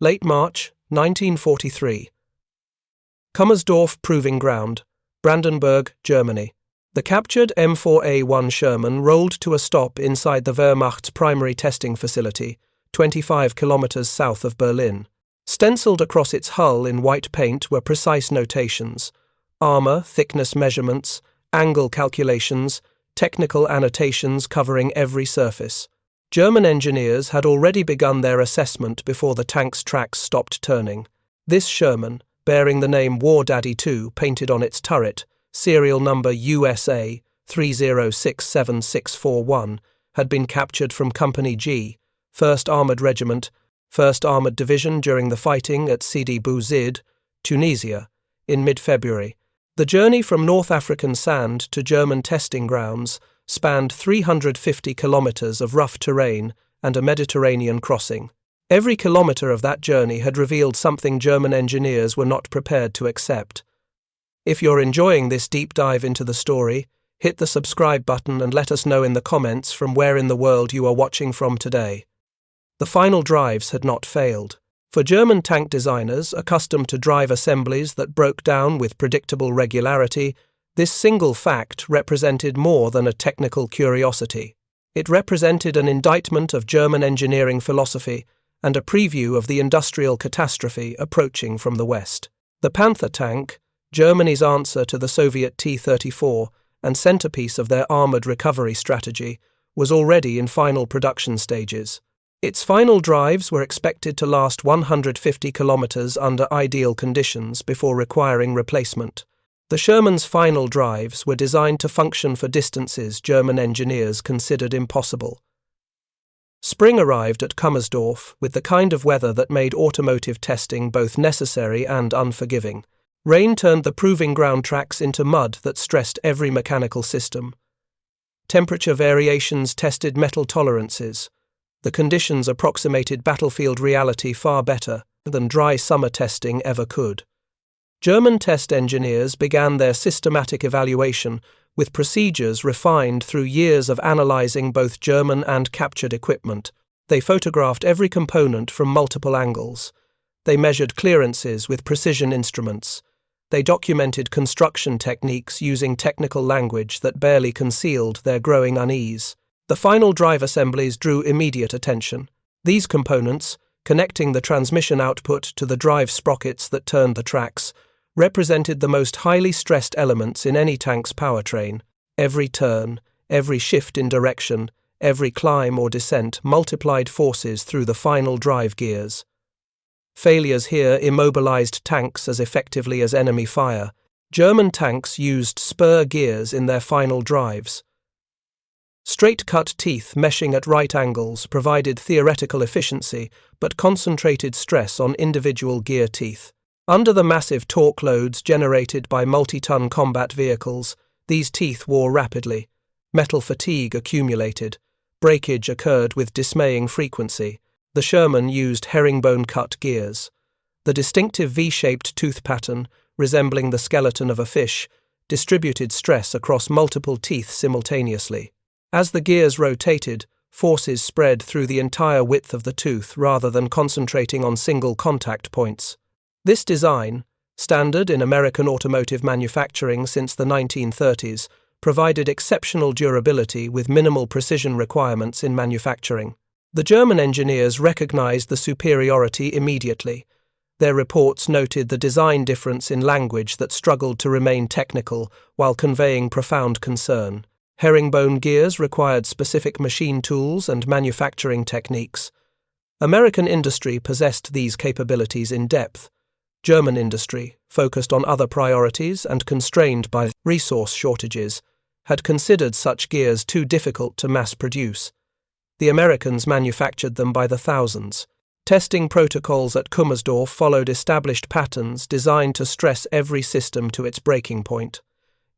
Late March, 1943. Kummersdorf Proving Ground, Brandenburg, Germany. The captured M4A1 Sherman rolled to a stop inside the Wehrmacht's primary testing facility, 25 kilometers south of Berlin. Stenciled across its hull in white paint were precise notations: armor, thickness measurements, angle calculations, technical annotations covering every surface. German engineers had already begun their assessment before the tank's tracks stopped turning. This Sherman, bearing the name War Daddy 2 painted on its turret, serial number USA 3067641, had been captured from Company G, 1st Armored Regiment, 1st Armored Division during the fighting at Sidi Bou Zid, Tunisia, in mid-February. The journey from North African sand to German testing grounds spanned 350 kilometers of rough terrain and a Mediterranean crossing. Every kilometer of that journey had revealed something German engineers were not prepared to accept. If you're enjoying this deep dive into the story, hit the subscribe button and let us know in the comments from where in the world you are watching from today. The final drives had not failed. For German tank designers accustomed to drive assemblies that broke down with predictable regularity, this single fact represented more than a technical curiosity. It represented an indictment of German engineering philosophy and a preview of the industrial catastrophe approaching from the west. The Panther tank, Germany's answer to the Soviet T-34 and centerpiece of their armored recovery strategy, was already in final production stages. Its final drives were expected to last 150 kilometers under ideal conditions before requiring replacement. The Sherman's final drives were designed to function for distances German engineers considered impossible. Spring arrived at Kummersdorf with the kind of weather that made automotive testing both necessary and unforgiving. Rain turned the proving ground tracks into mud that stressed every mechanical system. Temperature variations tested metal tolerances. The conditions approximated battlefield reality far better than dry summer testing ever could. German test engineers began their systematic evaluation with procedures refined through years of analyzing both German and captured equipment. They photographed every component from multiple angles. They measured clearances with precision instruments. They documented construction techniques using technical language that barely concealed their growing unease. The final drive assemblies drew immediate attention. These components, connecting the transmission output to the drive sprockets that turned the tracks, represented the most highly stressed elements in any tank's powertrain. Every turn, every shift in direction, every climb or descent multiplied forces through the final drive gears. Failures here immobilized tanks as effectively as enemy fire. German tanks used spur gears in their final drives. Straight-cut teeth meshing at right angles provided theoretical efficiency but concentrated stress on individual gear teeth. Under the massive torque loads generated by multi-ton combat vehicles, these teeth wore rapidly. Metal fatigue accumulated. Breakage occurred with dismaying frequency. The Sherman used herringbone-cut gears. The distinctive V-shaped tooth pattern, resembling the skeleton of a fish, distributed stress across multiple teeth simultaneously. As the gears rotated, forces spread through the entire width of the tooth rather than concentrating on single contact points. This design, standard in American automotive manufacturing since the 1930s, provided exceptional durability with minimal precision requirements in manufacturing. The German engineers recognized the superiority immediately. Their reports noted the design difference in language that struggled to remain technical while conveying profound concern. Herringbone gears required specific machine tools and manufacturing techniques. American industry possessed these capabilities in depth. German industry, focused on other priorities and constrained by resource shortages, had considered such gears too difficult to mass produce. The Americans manufactured them by the thousands. Testing protocols at Kummersdorf followed established patterns designed to stress every system to its breaking point.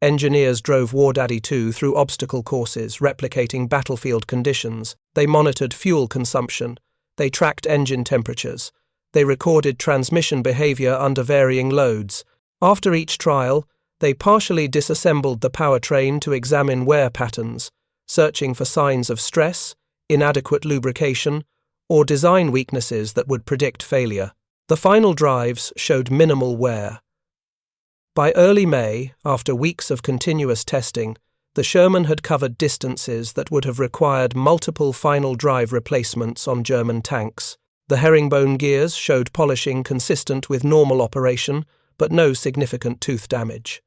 Engineers drove War Daddy 2 through obstacle courses replicating battlefield conditions. They monitored fuel consumption. They tracked engine temperatures. They recorded transmission behavior under varying loads. After each trial, they partially disassembled the powertrain to examine wear patterns, searching for signs of stress, inadequate lubrication, or design weaknesses that would predict failure. The final drives showed minimal wear. By early May, after weeks of continuous testing, the Sherman had covered distances that would have required multiple final drive replacements on German tanks. The herringbone gears showed polishing consistent with normal operation, but no significant tooth damage.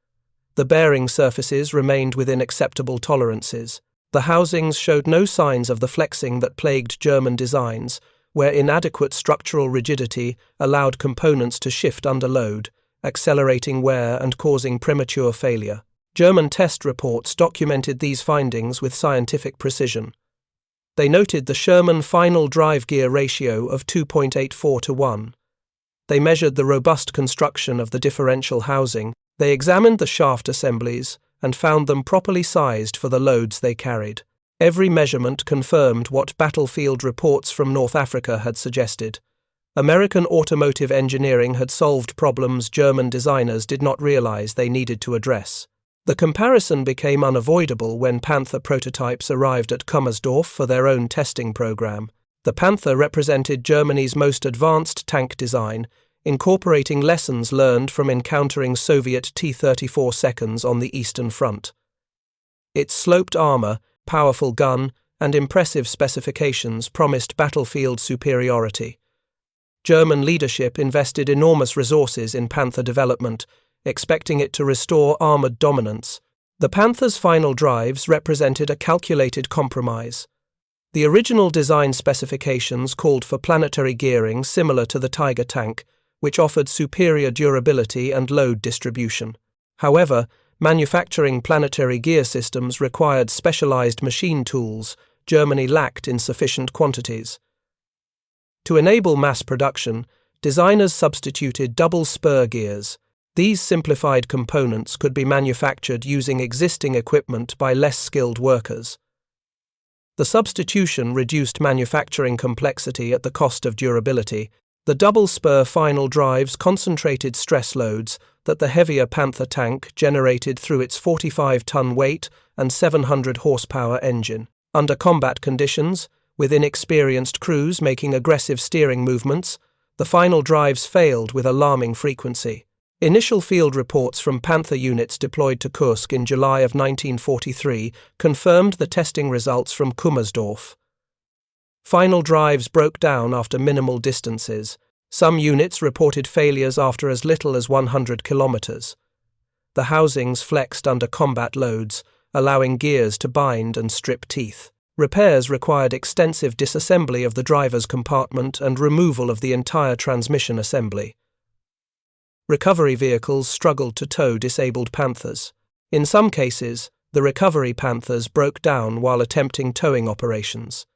The bearing surfaces remained within acceptable tolerances. The housings showed no signs of the flexing that plagued German designs, where inadequate structural rigidity allowed components to shift under load, accelerating wear and causing premature failure. German test reports documented these findings with scientific precision. They noted the Sherman final drive gear ratio of 2.84 to 1. They measured the robust construction of the differential housing. They examined the shaft assemblies and found them properly sized for the loads they carried. Every measurement confirmed what battlefield reports from North Africa had suggested. American automotive engineering had solved problems German designers did not realize they needed to address. The comparison became unavoidable when Panther prototypes arrived at Kummersdorf for their own testing program. The Panther represented Germany's most advanced tank design, incorporating lessons learned from encountering Soviet T-34 seconds on the Eastern Front. Its sloped armor, powerful gun, and impressive specifications promised battlefield superiority. German leadership invested enormous resources in Panther development, expecting it to restore armored dominance. The Panther's final drives represented a calculated compromise. The original design specifications called for planetary gearing similar to the Tiger tank, which offered superior durability and load distribution. However, manufacturing planetary gear systems required specialized machine tools Germany lacked in sufficient quantities. To enable mass production, designers substituted double spur gears. These simplified components could be manufactured using existing equipment by less skilled workers. The substitution reduced manufacturing complexity at the cost of durability. The double spur final drives concentrated stress loads that the heavier Panther tank generated through its 45-ton weight and 700 horsepower engine. Under combat conditions, with inexperienced crews making aggressive steering movements, the final drives failed with alarming frequency. Initial field reports from Panther units deployed to Kursk in July of 1943 confirmed the testing results from Kummersdorf. Final drives broke down after minimal distances. Some units reported failures after as little as 100 kilometers. The housings flexed under combat loads, allowing gears to bind and strip teeth. Repairs required extensive disassembly of the driver's compartment and removal of the entire transmission assembly. Recovery vehicles struggled to tow disabled Panthers. In some cases, the recovery Panthers broke down while attempting towing operations.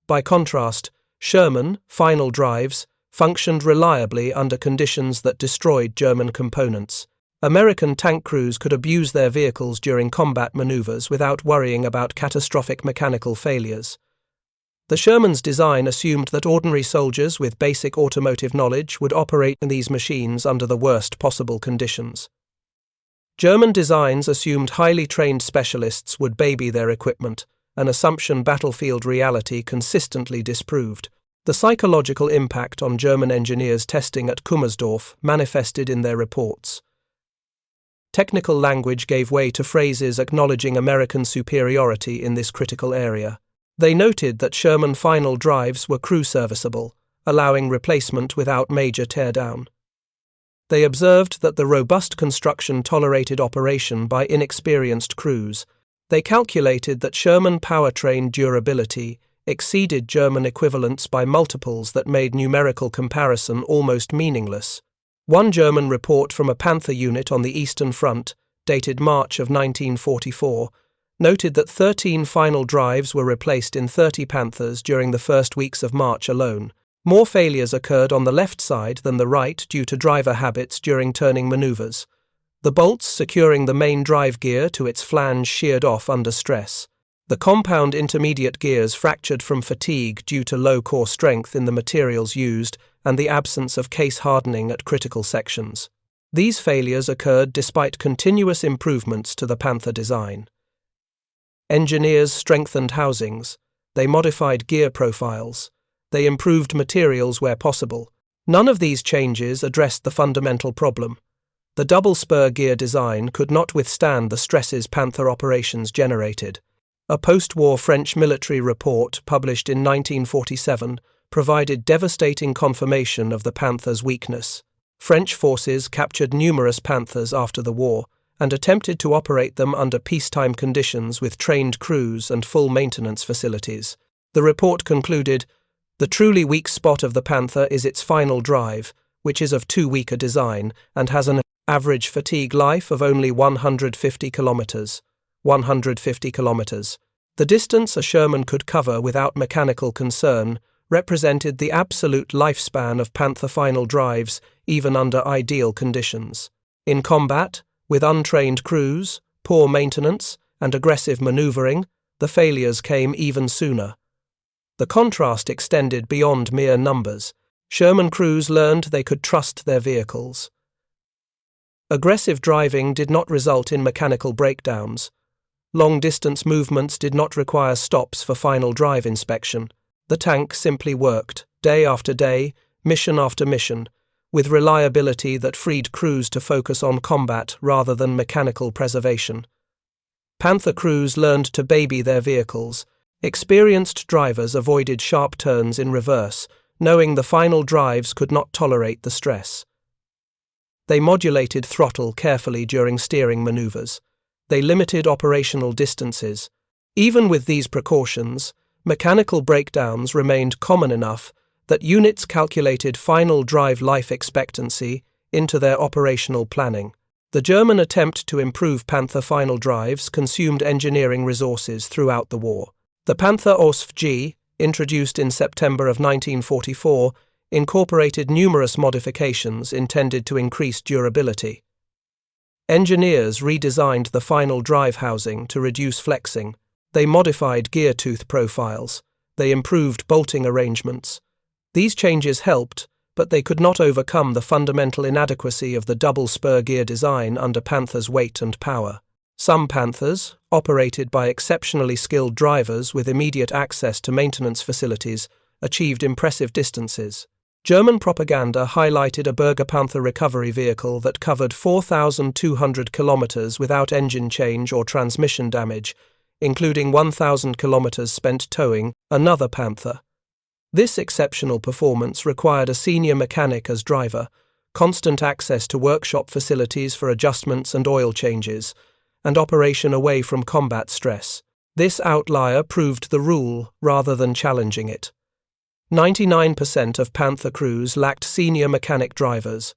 By contrast, Sherman, final drives, functioned reliably under conditions that destroyed German components. American tank crews could abuse their vehicles during combat maneuvers without worrying about catastrophic mechanical failures. The Sherman's design assumed that ordinary soldiers with basic automotive knowledge would operate these machines under the worst possible conditions. German designs assumed highly trained specialists would baby their equipment, an assumption battlefield reality consistently disproved. The psychological impact on German engineers testing at Kummersdorf manifested in their reports. Technical language gave way to phrases acknowledging American superiority in this critical area. They noted that Sherman final drives were crew serviceable, allowing replacement without major teardown. They observed that the robust construction tolerated operation by inexperienced crews. They calculated that Sherman powertrain durability exceeded German equivalents by multiples that made numerical comparison almost meaningless. One German report from a Panther unit on the Eastern Front, dated March of 1944, noted that 13 final drives were replaced in 30 Panthers during the first weeks of March alone. More failures occurred on the left side than the right due to driver habits during turning maneuvers. The bolts securing the main drive gear to its flange sheared off under stress. The compound intermediate gears fractured from fatigue due to low core strength in the materials used and the absence of case hardening at critical sections. These failures occurred despite continuous improvements to the Panther design. Engineers strengthened housings. They modified gear profiles. They improved materials where possible. None of these changes addressed the fundamental problem. The double-spur gear design could not withstand the stresses Panther operations generated. A post-war French military report published in 1947 provided devastating confirmation of the Panther's weakness. French forces captured numerous Panthers after the war and attempted to operate them under peacetime conditions with trained crews and full maintenance facilities. The report concluded, "The truly weak spot of the Panther is its final drive, which is of too weak a design and has an average fatigue life of only 150 kilometers. 150 kilometers. The distance a Sherman could cover without mechanical concern represented the absolute lifespan of Panther final drives, even under ideal conditions. In combat, with untrained crews, poor maintenance, and aggressive maneuvering, the failures came even sooner. The contrast extended beyond mere numbers. Sherman crews learned they could trust their vehicles. Aggressive driving did not result in mechanical breakdowns. Long-distance movements did not require stops for final drive inspection. The tank simply worked, day after day, mission after mission, with reliability that freed crews to focus on combat rather than mechanical preservation. Panther crews learned to baby their vehicles. Experienced drivers avoided sharp turns in reverse, knowing the final drives could not tolerate the stress. They modulated throttle carefully during steering maneuvers. They limited operational distances. Even with these precautions, mechanical breakdowns remained common enough that units calculated final drive life expectancy into their operational planning. The German attempt to improve Panther final drives consumed engineering resources throughout the war. The Panther OSF-G, introduced in September of 1944, incorporated numerous modifications intended to increase durability. Engineers redesigned the final drive housing to reduce flexing. They modified gear tooth profiles. They improved bolting arrangements. These changes helped, but they could not overcome the fundamental inadequacy of the double-spur gear design under Panther's weight and power. Some Panthers, operated by exceptionally skilled drivers with immediate access to maintenance facilities, achieved impressive distances. German propaganda highlighted a Berger Panther recovery vehicle that covered 4,200 kilometers without engine change or transmission damage, including 1,000 kilometers spent towing another Panther. This exceptional performance required a senior mechanic as driver, constant access to workshop facilities for adjustments and oil changes, and operation away from combat stress. This outlier proved the rule rather than challenging it. 99% of Panther crews lacked senior mechanic drivers.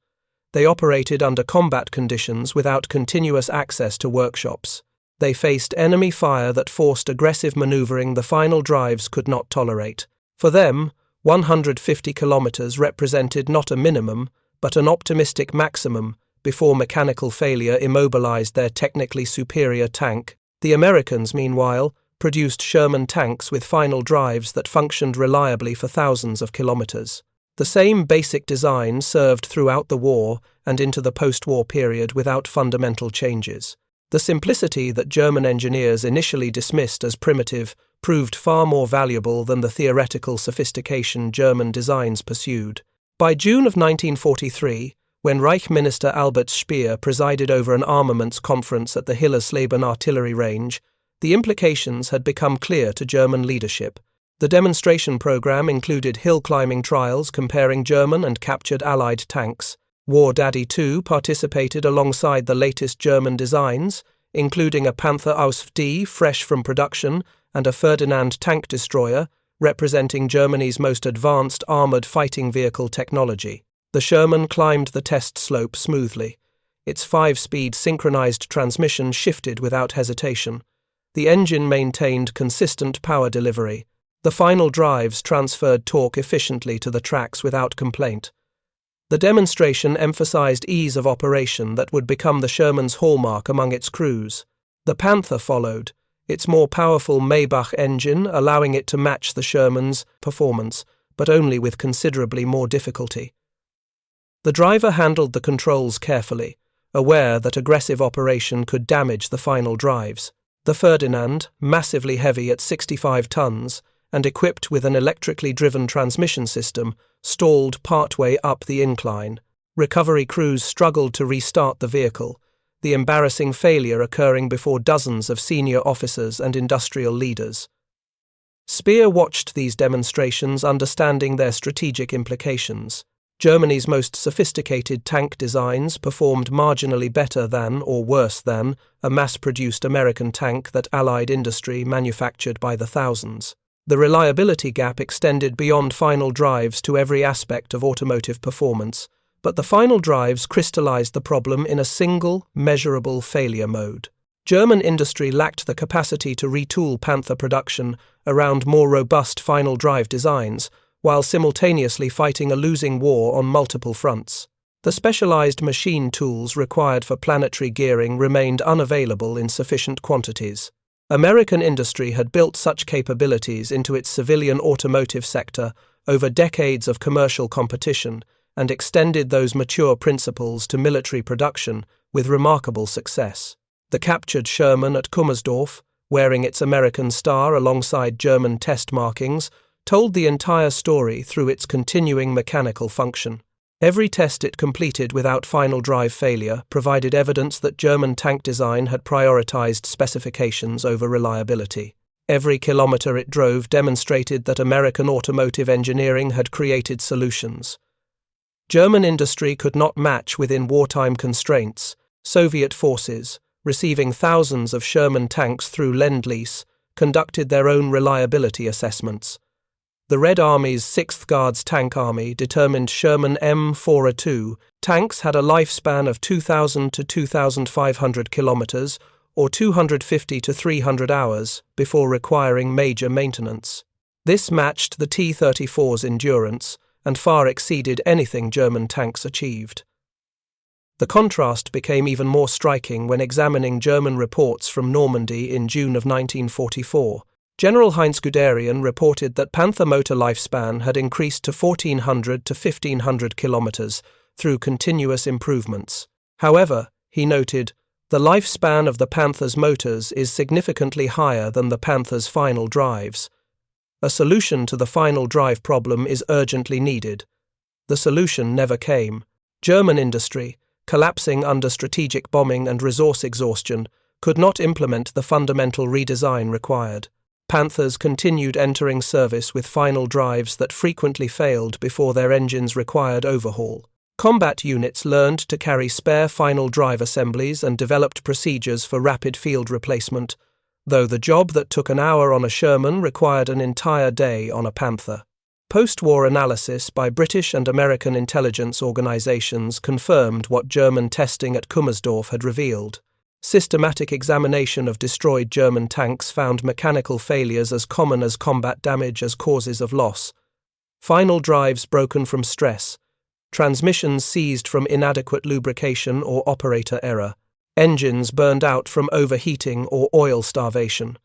They operated under combat conditions without continuous access to workshops. They faced enemy fire that forced aggressive maneuvering the final drives could not tolerate. For them, 150 kilometers represented not a minimum, but an optimistic maximum before mechanical failure immobilized their technically superior tank. The Americans, meanwhile, produced Sherman tanks with final drives that functioned reliably for thousands of kilometers. The same basic design served throughout the war and into the post-war period without fundamental changes. The simplicity that German engineers initially dismissed as primitive proved far more valuable than the theoretical sophistication German designs pursued. By June of 1943, when Reich Minister Albert Speer presided over an armaments conference at the Hillersleben artillery range, the implications had become clear to German leadership. The demonstration program included hill-climbing trials comparing German and captured Allied tanks. War Daddy 2 participated alongside the latest German designs, including a Panther Ausf-D fresh from production and a Ferdinand tank destroyer, representing Germany's most advanced armored fighting vehicle technology. The Sherman climbed the test slope smoothly. Its 5-speed synchronized transmission shifted without hesitation. The engine maintained consistent power delivery. The final drives transferred torque efficiently to the tracks without complaint. The demonstration emphasized ease of operation that would become the Sherman's hallmark among its crews. The Panther followed, its more powerful Maybach engine allowing it to match the Sherman's performance, but only with considerably more difficulty. The driver handled the controls carefully, aware that aggressive operation could damage the final drives. The Ferdinand, massively heavy at 65 tons, and equipped with an electrically driven transmission system, stalled partway up the incline. Recovery crews struggled to restart the vehicle, the embarrassing failure occurring before dozens of senior officers and industrial leaders. Speer watched these demonstrations, understanding their strategic implications. Germany's most sophisticated tank designs performed marginally better than, or worse than, a mass-produced American tank that Allied industry manufactured by the thousands. The reliability gap extended beyond final drives to every aspect of automotive performance, but the final drives crystallized the problem in a single, measurable failure mode. German industry lacked the capacity to retool Panther production around more robust final drive designs, while simultaneously fighting a losing war on multiple fronts. The specialized machine tools required for planetary gearing remained unavailable in sufficient quantities. American industry had built such capabilities into its civilian automotive sector over decades of commercial competition and extended those mature principles to military production with remarkable success. The captured Sherman at Kummersdorf, wearing its American star alongside German test markings, told the entire story through its continuing mechanical function. Every test it completed without final drive failure provided evidence that German tank design had prioritized specifications over reliability. Every kilometer it drove demonstrated that American automotive engineering had created solutions. German industry could not match within wartime constraints. Soviet forces, receiving thousands of Sherman tanks through Lend-Lease, conducted their own reliability assessments. The Red Army's 6th Guards Tank Army determined Sherman M4A2 tanks had a lifespan of 2,000 to 2,500 kilometers or 250 to 300 hours before requiring major maintenance. This matched the T-34's endurance and far exceeded anything German tanks achieved. The contrast became even more striking when examining German reports from Normandy in June of 1944. General Heinz Guderian reported that Panther motor lifespan had increased to 1,400 to 1,500 kilometers through continuous improvements. However, he noted, the lifespan of the Panther's motors is significantly higher than the Panther's final drives. A solution to the final drive problem is urgently needed. The solution never came. German industry, collapsing under strategic bombing and resource exhaustion, could not implement the fundamental redesign required. Panthers continued entering service with final drives that frequently failed before their engines required overhaul. Combat units learned to carry spare final drive assemblies and developed procedures for rapid field replacement, though the job that took an hour on a Sherman required an entire day on a Panther. Post-war analysis by British and American intelligence organizations confirmed what German testing at Kummersdorf had revealed. Systematic examination of destroyed German tanks found mechanical failures as common as combat damage as causes of loss. Final drives broken from stress, transmissions seized from inadequate lubrication or operator error, engines burned out from overheating or oil starvation.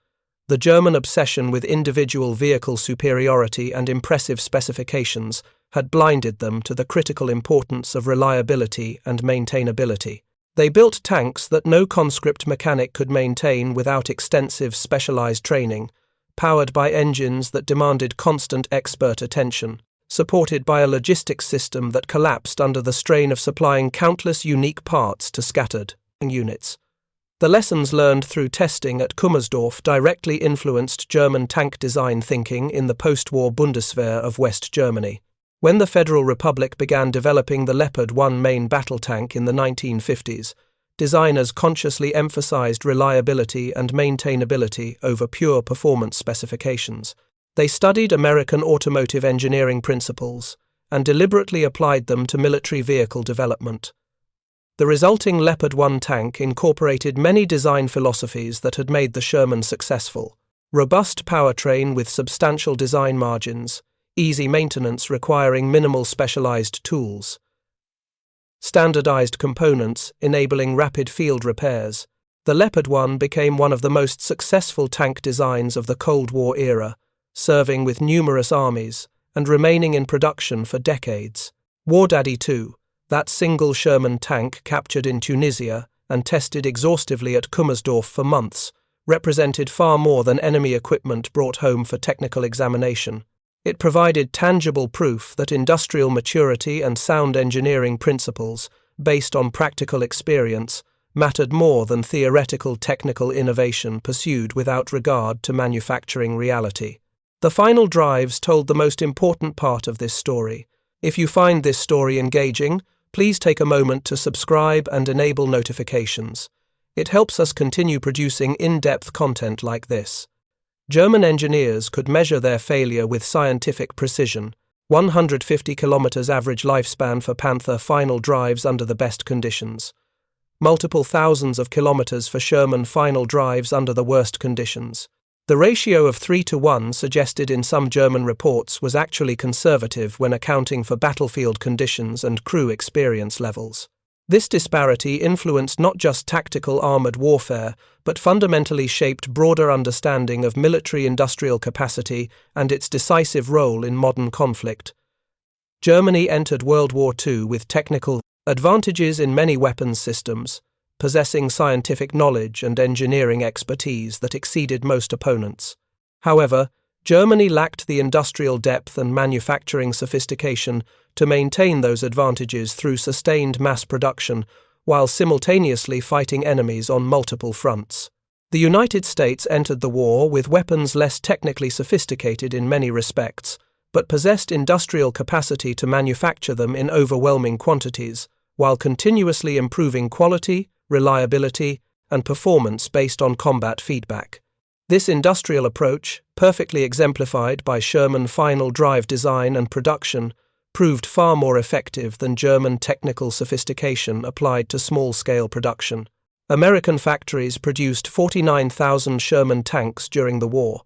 The German obsession with individual vehicle superiority and impressive specifications had blinded them to the critical importance of reliability and maintainability. They built tanks that no conscript mechanic could maintain without extensive specialized training, powered by engines that demanded constant expert attention, supported by a logistics system that collapsed under the strain of supplying countless unique parts to scattered units. The lessons learned through testing at Kummersdorf directly influenced German tank design thinking in the post-war Bundeswehr of West Germany. When the Federal Republic began developing the Leopard 1 main battle tank in the 1950s, designers consciously emphasized reliability and maintainability over pure performance specifications. They studied American automotive engineering principles and deliberately applied them to military vehicle development. The resulting Leopard 1 tank incorporated many design philosophies that had made the Sherman successful. Robust powertrain with substantial design margins, easy maintenance requiring minimal specialized tools, standardized components enabling rapid field repairs. The Leopard 1 became one of the most successful tank designs of the Cold War era, serving with numerous armies and remaining in production for decades. War Daddy 2, that single Sherman tank captured in Tunisia and tested exhaustively at Kummersdorf for months, represented far more than enemy equipment brought home for technical examination. It provided tangible proof that industrial maturity and sound engineering principles, based on practical experience, mattered more than theoretical technical innovation pursued without regard to manufacturing reality. The final drives told the most important part of this story. If you find this story engaging, please take a moment to subscribe and enable notifications. It helps us continue producing in-depth content like this. German engineers could measure their failure with scientific precision. 150 kilometers average lifespan for Panther final drives under the best conditions. Multiple thousands of kilometers for Sherman final drives under the worst conditions. The ratio of 3-to-1 suggested in some German reports was actually conservative when accounting for battlefield conditions and crew experience levels. This disparity influenced not just tactical armored warfare, but fundamentally shaped broader understanding of military industrial capacity and its decisive role in modern conflict. Germany entered World War II with technical advantages in many weapons systems, possessing scientific knowledge and engineering expertise that exceeded most opponents. However, Germany lacked the industrial depth and manufacturing sophistication to maintain those advantages through sustained mass production while simultaneously fighting enemies on multiple fronts. The United States entered the war with weapons less technically sophisticated in many respects, but possessed industrial capacity to manufacture them in overwhelming quantities, while continuously improving quality, reliability, and performance based on combat feedback. This industrial approach, perfectly exemplified by Sherman final drive design and production, proved far more effective than German technical sophistication applied to small-scale production. American factories produced 49,000 Sherman tanks during the war.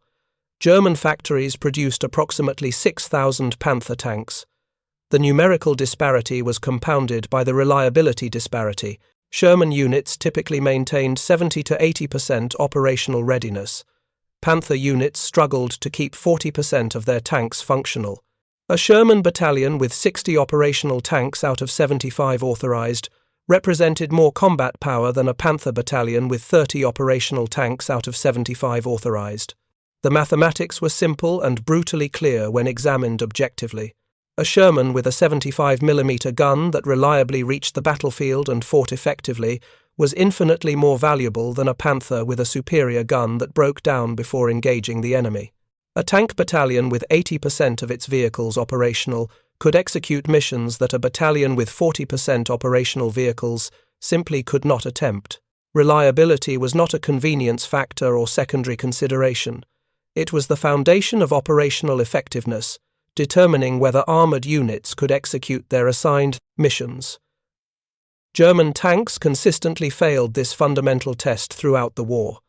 German factories produced approximately 6,000 Panther tanks. The numerical disparity was compounded by the reliability disparity. Sherman units typically maintained 70 to 80% operational readiness. Panther units struggled to keep 40% of their tanks functional. A Sherman battalion with 60 operational tanks out of 75 authorized represented more combat power than a Panther battalion with 30 operational tanks out of 75 authorized. The mathematics were simple and brutally clear when examined objectively. A Sherman with a 75mm gun that reliably reached the battlefield and fought effectively was infinitely more valuable than a Panther with a superior gun that broke down before engaging the enemy. A tank battalion with 80% of its vehicles operational could execute missions that a battalion with 40% operational vehicles simply could not attempt. Reliability was not a convenience factor or secondary consideration. It was the foundation of operational effectiveness, determining whether armored units could execute their assigned missions. German tanks consistently failed this fundamental test throughout the war.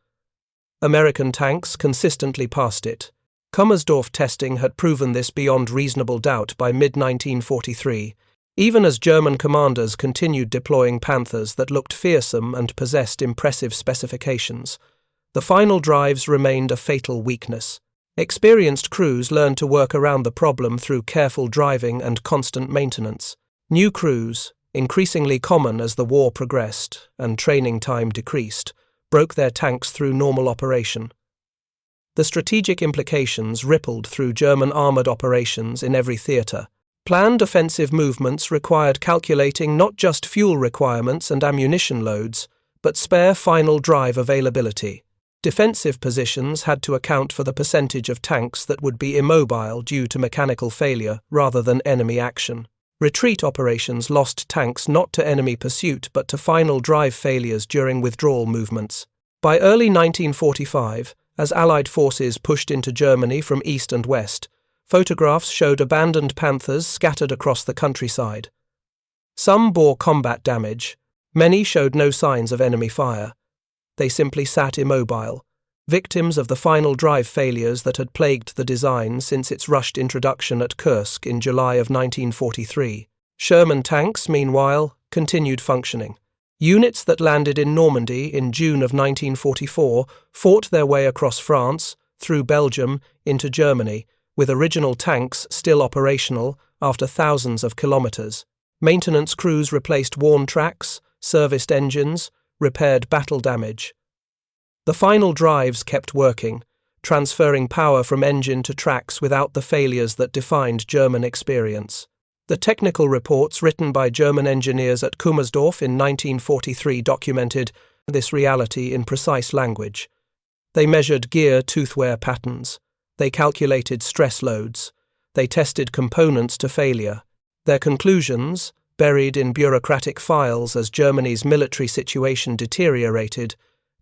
American tanks consistently passed it. Kummersdorf testing had proven this beyond reasonable doubt by mid-1943, even as German commanders continued deploying Panthers that looked fearsome and possessed impressive specifications. The final drives remained a fatal weakness. Experienced crews learned to work around the problem through careful driving and constant maintenance. New crews, increasingly common as the war progressed and training time decreased, broke their tanks through normal operation. The strategic implications rippled through German armored operations in every theater. Planned offensive movements required calculating not just fuel requirements and ammunition loads, but spare final drive availability. Defensive positions had to account for the percentage of tanks that would be immobile due to mechanical failure rather than enemy action. Retreat operations lost tanks not to enemy pursuit but to final drive failures during withdrawal movements. By early 1945, as Allied forces pushed into Germany from east and west, photographs showed abandoned Panthers scattered across the countryside. Some bore combat damage, many showed no signs of enemy fire. They simply sat immobile, victims of the final drive failures that had plagued the design since its rushed introduction at Kursk in July of 1943. Sherman tanks, meanwhile, continued functioning. Units that landed in Normandy in June of 1944 fought their way across France, through Belgium, into Germany, with original tanks still operational after thousands of kilometers. Maintenance crews replaced worn tracks, serviced engines, repaired battle damage. The final drives kept working, transferring power from engine to tracks without the failures that defined German experience. The technical reports written by German engineers at Kummersdorf in 1943 documented this reality in precise language. They measured gear tooth wear patterns. They calculated stress loads. They tested components to failure. Their conclusions, buried in bureaucratic files as Germany's military situation deteriorated,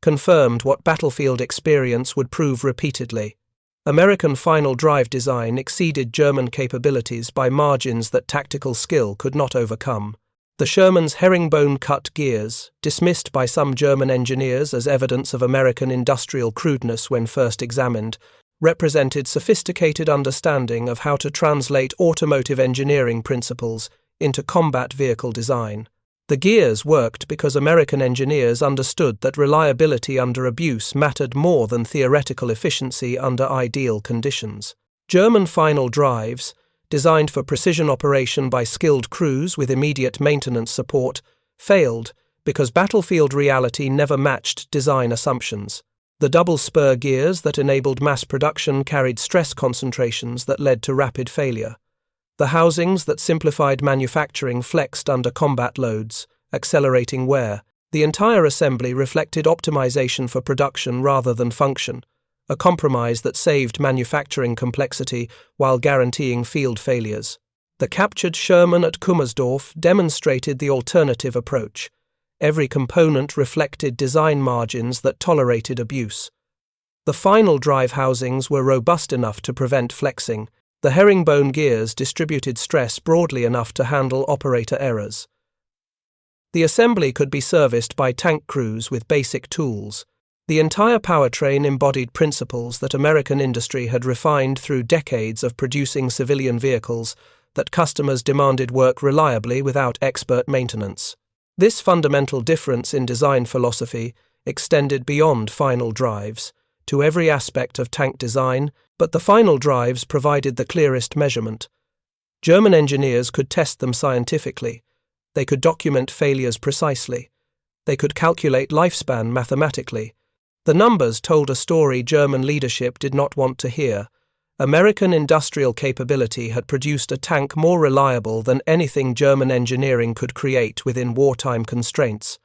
confirmed what battlefield experience would prove repeatedly. American final drive design exceeded German capabilities by margins that tactical skill could not overcome. The Sherman's herringbone-cut gears, dismissed by some German engineers as evidence of American industrial crudeness when first examined, represented sophisticated understanding of how to translate automotive engineering principles into combat vehicle design. The gears worked because American engineers understood that reliability under abuse mattered more than theoretical efficiency under ideal conditions. German final drives, designed for precision operation by skilled crews with immediate maintenance support, failed because battlefield reality never matched design assumptions. The double spur gears that enabled mass production carried stress concentrations that led to rapid failure. The housings that simplified manufacturing flexed under combat loads, accelerating wear. The entire assembly reflected optimization for production rather than function, a compromise that saved manufacturing complexity while guaranteeing field failures. The captured Sherman at Kummersdorf demonstrated the alternative approach. Every component reflected design margins that tolerated abuse. The final drive housings were robust enough to prevent flexing. The herringbone gears distributed stress broadly enough to handle operator errors. The assembly could be serviced by tank crews with basic tools. The entire powertrain embodied principles that American industry had refined through decades of producing civilian vehicles that customers demanded work reliably without expert maintenance. This fundamental difference in design philosophy extended beyond final drives to every aspect of tank design, but the final drives provided the clearest measurement. German engineers could test them scientifically. They could document failures precisely. They could calculate lifespan mathematically. The numbers told a story German leadership did not want to hear. American industrial capability had produced a tank more reliable than anything German engineering could create within wartime constraints.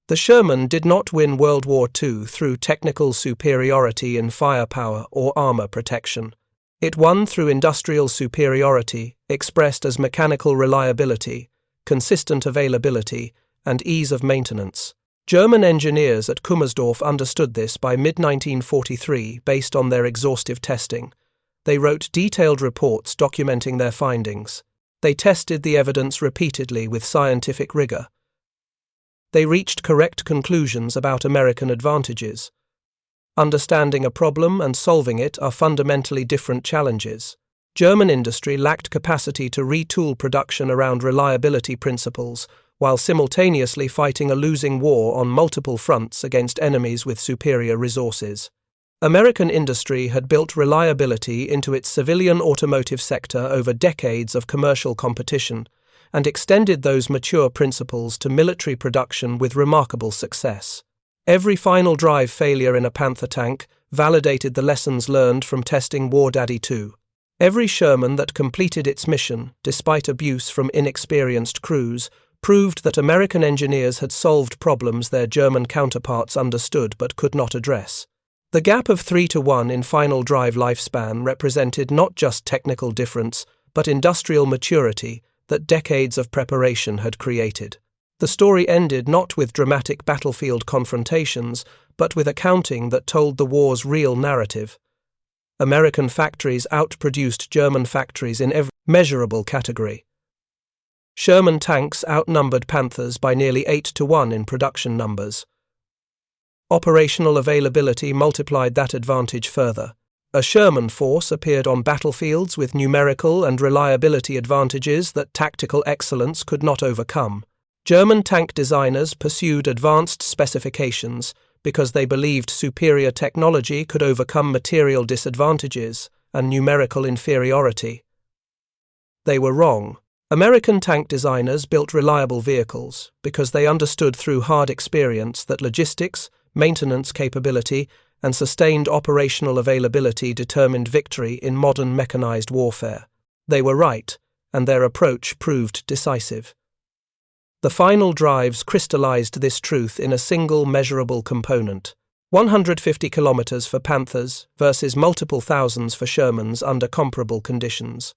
The Sherman did not win World War II through technical superiority in firepower or armor protection. It won through industrial superiority, expressed as mechanical reliability, consistent availability, and ease of maintenance. German engineers at Kummersdorf understood this by mid-1943 based on their exhaustive testing. They wrote detailed reports documenting their findings. They tested the evidence repeatedly with scientific rigor. They reached correct conclusions about American advantages. Understanding a problem and solving it are fundamentally different challenges. German industry lacked capacity to retool production around reliability principles, while simultaneously fighting a losing war on multiple fronts against enemies with superior resources. American industry had built reliability into its civilian automotive sector over decades of commercial competition, and extended those mature principles to military production with remarkable success. Every final drive failure in a Panther tank validated the lessons learned from testing War Daddy 2. Every Sherman that completed its mission, despite abuse from inexperienced crews, proved that American engineers had solved problems their German counterparts understood but could not address. The gap of 3-to-1 in final drive lifespan represented not just technical difference, but industrial maturity that decades of preparation had created. The story ended not with dramatic battlefield confrontations, but with accounting that told the war's real narrative. American factories outproduced German factories in every measurable category. Sherman tanks outnumbered Panthers by nearly 8-to-1 in production numbers. Operational availability multiplied that advantage further. A Sherman force appeared on battlefields with numerical and reliability advantages that tactical excellence could not overcome. German tank designers pursued advanced specifications because they believed superior technology could overcome material disadvantages and numerical inferiority. They were wrong. American tank designers built reliable vehicles because they understood through hard experience that logistics, maintenance capability, and sustained operational availability determined victory in modern mechanized warfare. They were right, and their approach proved decisive. The final drives crystallized this truth in a single measurable component: 150 kilometers for Panthers versus multiple thousands for Shermans under comparable conditions.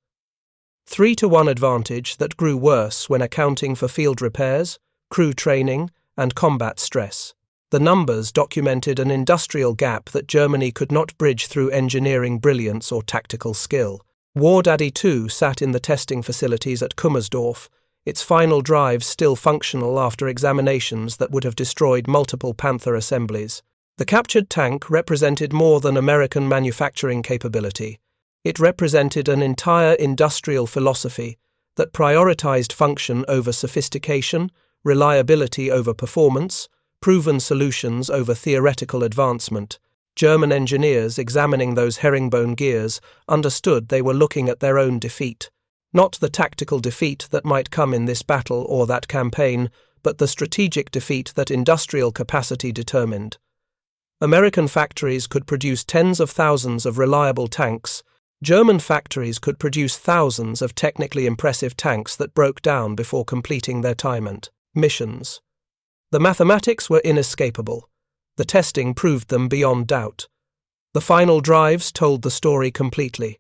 3-to-1 advantage that grew worse when accounting for field repairs, crew training, and combat stress. The numbers documented an industrial gap that Germany could not bridge through engineering brilliance or tactical skill. War Daddy 2 sat in the testing facilities at Kummersdorf, its final drives still functional after examinations that would have destroyed multiple Panther assemblies. The captured tank represented more than American manufacturing capability. It represented an entire industrial philosophy that prioritized function over sophistication, reliability over performance, proven solutions over theoretical advancement. German engineers examining those herringbone gears understood they were looking at their own defeat. Not the tactical defeat that might come in this battle or that campaign, but the strategic defeat that industrial capacity determined. American factories could produce tens of thousands of reliable tanks. German factories could produce thousands of technically impressive tanks that broke down before completing their timed missions. The mathematics were inescapable. The testing proved them beyond doubt. The final drives told the story completely.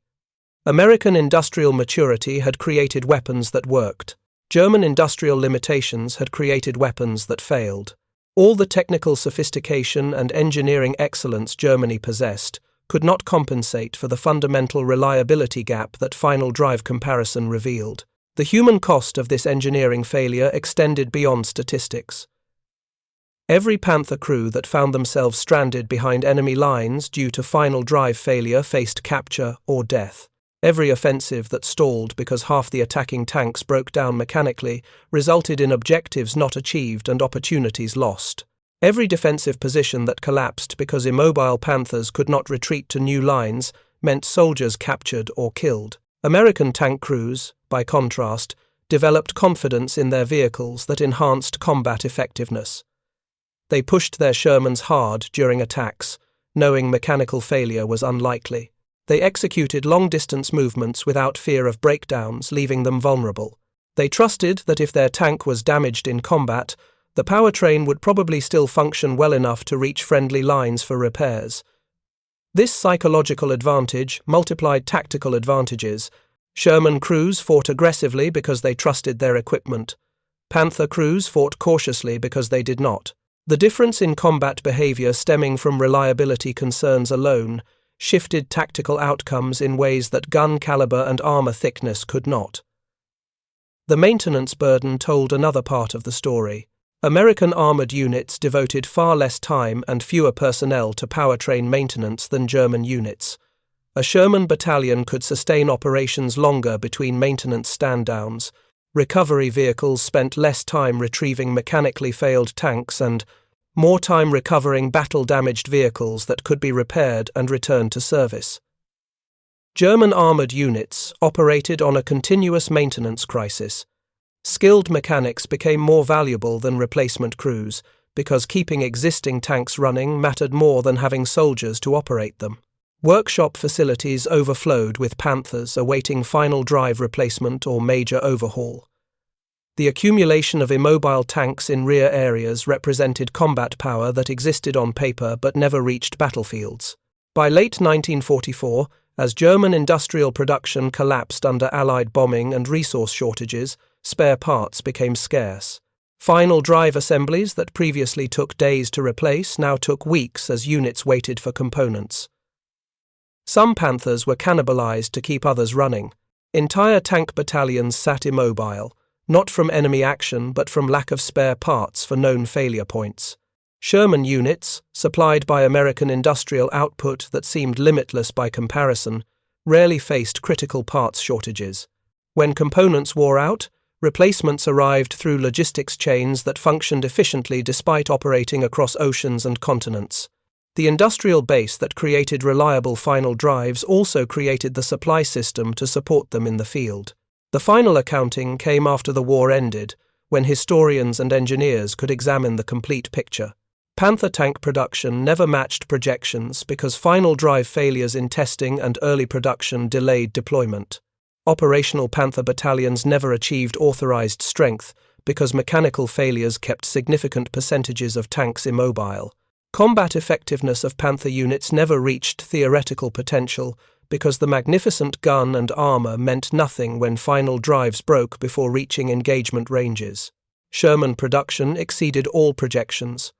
American industrial maturity had created weapons that worked. German industrial limitations had created weapons that failed. All the technical sophistication and engineering excellence Germany possessed could not compensate for the fundamental reliability gap that final drive comparison revealed. The human cost of this engineering failure extended beyond statistics. Every Panther crew that found themselves stranded behind enemy lines due to final drive failure faced capture or death. Every offensive that stalled because half the attacking tanks broke down mechanically resulted in objectives not achieved and opportunities lost. Every defensive position that collapsed because immobile Panthers could not retreat to new lines meant soldiers captured or killed. American tank crews, by contrast, developed confidence in their vehicles that enhanced combat effectiveness. They pushed their Shermans hard during attacks, knowing mechanical failure was unlikely. They executed long-distance movements without fear of breakdowns, leaving them vulnerable. They trusted that if their tank was damaged in combat, the powertrain would probably still function well enough to reach friendly lines for repairs. This psychological advantage multiplied tactical advantages. Sherman crews fought aggressively because they trusted their equipment. Panther crews fought cautiously because they did not. The difference in combat behavior stemming from reliability concerns alone shifted tactical outcomes in ways that gun caliber and armor thickness could not. The maintenance burden told another part of the story. American armored units devoted far less time and fewer personnel to powertrain maintenance than German units. A Sherman battalion could sustain operations longer between maintenance stand-downs. Recovery vehicles spent less time retrieving mechanically failed tanks and more time recovering battle-damaged vehicles that could be repaired and returned to service. German armored units operated on a continuous maintenance crisis. Skilled mechanics became more valuable than replacement crews because keeping existing tanks running mattered more than having soldiers to operate them. Workshop facilities overflowed with Panthers awaiting final drive replacement or major overhaul. The accumulation of immobile tanks in rear areas represented combat power that existed on paper but never reached battlefields. By late 1944, as German industrial production collapsed under Allied bombing and resource shortages, spare parts became scarce. Final drive assemblies that previously took days to replace now took weeks as units waited for components. Some Panthers were cannibalized to keep others running. Entire tank battalions sat immobile, not from enemy action but from lack of spare parts for known failure points. Sherman units, supplied by American industrial output that seemed limitless by comparison, rarely faced critical parts shortages. When components wore out, replacements arrived through logistics chains that functioned efficiently despite operating across oceans and continents. The industrial base that created reliable final drives also created the supply system to support them in the field. The final accounting came after the war ended, when historians and engineers could examine the complete picture. Panther tank production never matched projections because final drive failures in testing and early production delayed deployment. Operational Panther battalions never achieved authorized strength because mechanical failures kept significant percentages of tanks immobile. Combat effectiveness of Panther units never reached theoretical potential because the magnificent gun and armor meant nothing when final drives broke before reaching engagement ranges. Sherman production exceeded all projections.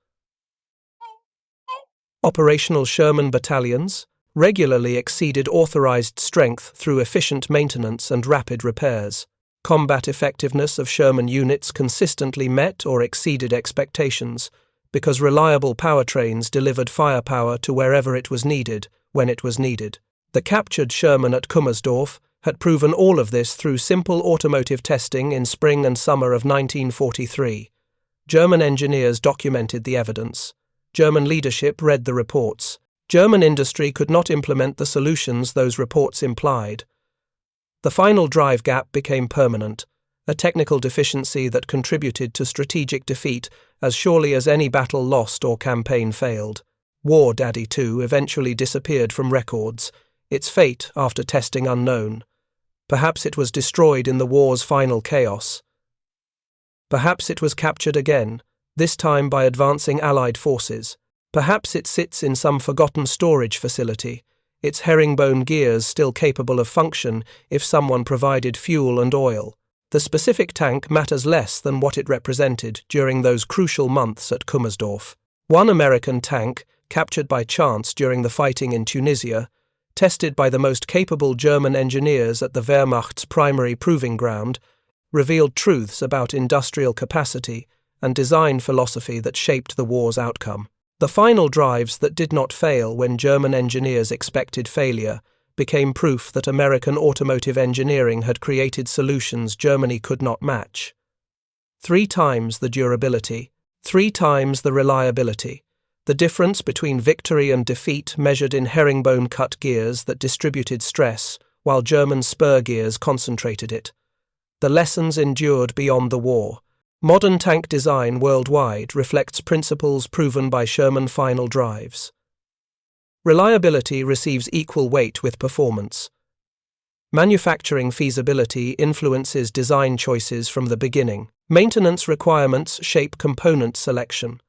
Operational Sherman battalions regularly exceeded authorized strength through efficient maintenance and rapid repairs. Combat effectiveness of Sherman units consistently met or exceeded expectations because reliable powertrains delivered firepower to wherever it was needed, when it was needed. The captured Sherman at Kummersdorf had proven all of this through simple automotive testing in spring and summer of 1943. German engineers documented the evidence. German leadership read the reports. German industry could not implement the solutions those reports implied. The final drive gap became permanent, a technical deficiency that contributed to strategic defeat as surely as any battle lost or campaign failed. War Daddy 2 eventually disappeared from records, its fate after testing unknown. Perhaps it was destroyed in the war's final chaos. Perhaps it was captured again, this time by advancing Allied forces. Perhaps it sits in some forgotten storage facility, its herringbone gears still capable of function if someone provided fuel and oil. The specific tank matters less than what it represented during those crucial months at Kummersdorf. One American tank, captured by chance during the fighting in Tunisia, tested by the most capable German engineers at the Wehrmacht's primary proving ground, revealed truths about industrial capacity and design philosophy that shaped the war's outcome. The final drives that did not fail when German engineers expected failure became proof that American automotive engineering had created solutions Germany could not match. 3 times the durability, 3 times the reliability. The difference between victory and defeat measured in herringbone-cut gears that distributed stress, while German spur gears concentrated it. The lessons endured beyond the war. Modern tank design worldwide reflects principles proven by Sherman final drives. Reliability receives equal weight with performance. Manufacturing feasibility influences design choices from the beginning. Maintenance requirements shape component selection.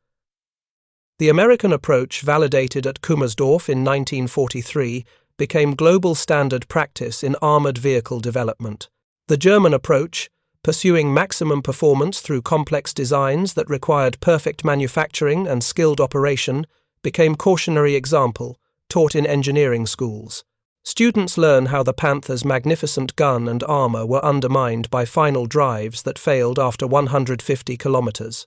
The American approach, validated at Kummersdorf in 1943, became global standard practice in armored vehicle development. The German approach, pursuing maximum performance through complex designs that required perfect manufacturing and skilled operation, became cautionary example, taught in engineering schools. Students learn how the Panther's magnificent gun and armor were undermined by final drives that failed after 150 kilometers.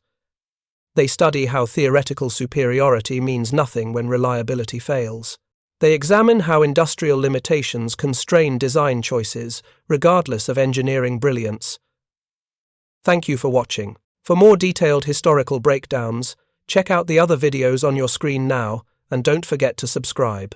They study how theoretical superiority means nothing when reliability fails. They examine how industrial limitations constrain design choices, regardless of engineering brilliance. Thank you for watching. For more detailed historical breakdowns, check out the other videos on your screen now, and don't forget to subscribe.